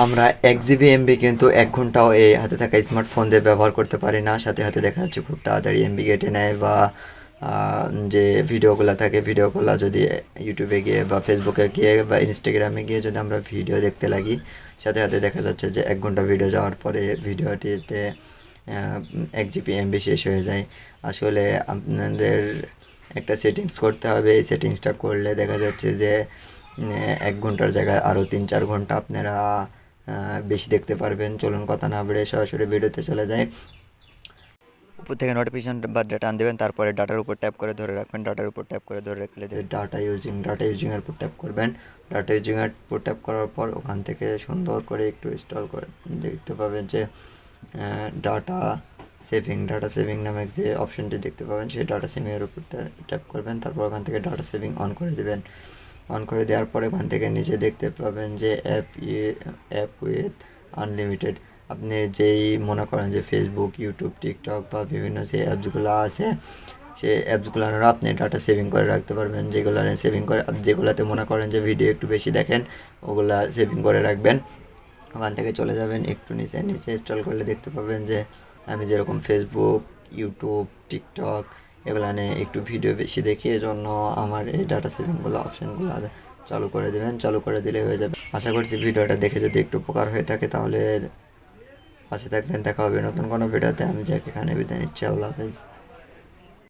আমরা 1 GB MB কিন্তু 1 ঘন্টাও এই হাতে থাকা স্মার্টফোন দিয়ে ব্যবহার করতে পারি না। সাথে সাথে দেখা যাচ্ছে খুব তাড়াতাড়ি এমবি কেটে নেয়, বা যে ভিডিওগুলো থাকে ভিডিওগুলো যদি ইউটিউবে গিয়ে বা ফেসবুকে গিয়ে বা ইনস্টাগ্রামে গিয়ে যদি আমরা ভিডিও দেখতে লাগি, সাথে সাথে দেখা যাচ্ছে যে 1 ঘন্টা ভিডিও যাওয়ার পরে ভিডিওটিতে 1 জিবি এমবি শেষ হয়ে যায়। আসলে আপনাদের একটা সেটিংস করতে হবে। এই সেটিংসটা করলে দেখা যাচ্ছে যে 1 ঘন্টার জায়গায় আরও 3-4 ঘন্টা আপনারা বেশি দেখতে পারবেন। চলুন কথা না বেড়ে সরাসরি ভিডিওতে চলে যায়। উপর থেকে নোটিফিকেশন বা ডাটা আন দেবেন, তারপরে ডাটার উপর ট্যাপ করে ধরে রাখবেন। ডাটার উপর ট্যাপ করে ধরে রাখলে ডাটা ইউজিংয়ের উপর ট্যাপ করবেন। ডাটা ইউজিংয়ের উপর ট্যাপ করার পর ওখান থেকে সুন্দর করে একটু ইনস্টল করে দেখতে পাবেন যে ডাটা সেভিং নামে যে অপশনটি দেখতে পাবেন, সেই ডাটা সেভিংয়ের উপর ট্যাপ করবেন। তারপর ওখান থেকে ডাটা সেভিং অন করে দেবেন। অন করে দেওয়ার পরে ওখান থেকে নিচে দেখতে পাবেন যে অ্যাপ উইথ আনলিমিটেড। আপনি যেই মনে করেন যে ফেসবুক, ইউটিউব, টিকটক বা বিভিন্ন যে অ্যাপসগুলো আছে, সেই অ্যাপসগুলোরও আপনি ডাটা সেভিং করে রাখতে পারবেন। যেগুলোতে মনে করেন যে ভিডিও একটু বেশি দেখেন, ওগুলা সেভিং করে রাখবেন। ওখান থেকে চলে যাবেন একটু নিচে নিচে ইনস্টল করলে দেখতে পাবেন যে আমি যেরকম ফেসবুক, ইউটিউব, টিকটক এগুলো নিয়ে একটু ভিডিও বেশি দেখি, এজন্য আমার এই ডাটা সেভিংগুলো অপশানগুলো চালু করে দেবেন। চালু করে দিলে হয়ে যাবে। আশা করছি ভিডিওটা দেখে যদি একটু উপকার হয়ে থাকে তাহলে পাশে থাকবেন। দেখা হবে নতুন কোনো ভিডিওতে। আমি যাকে এখানে বিদায় নিচ্ছি। আল্লাহ হাফেজ।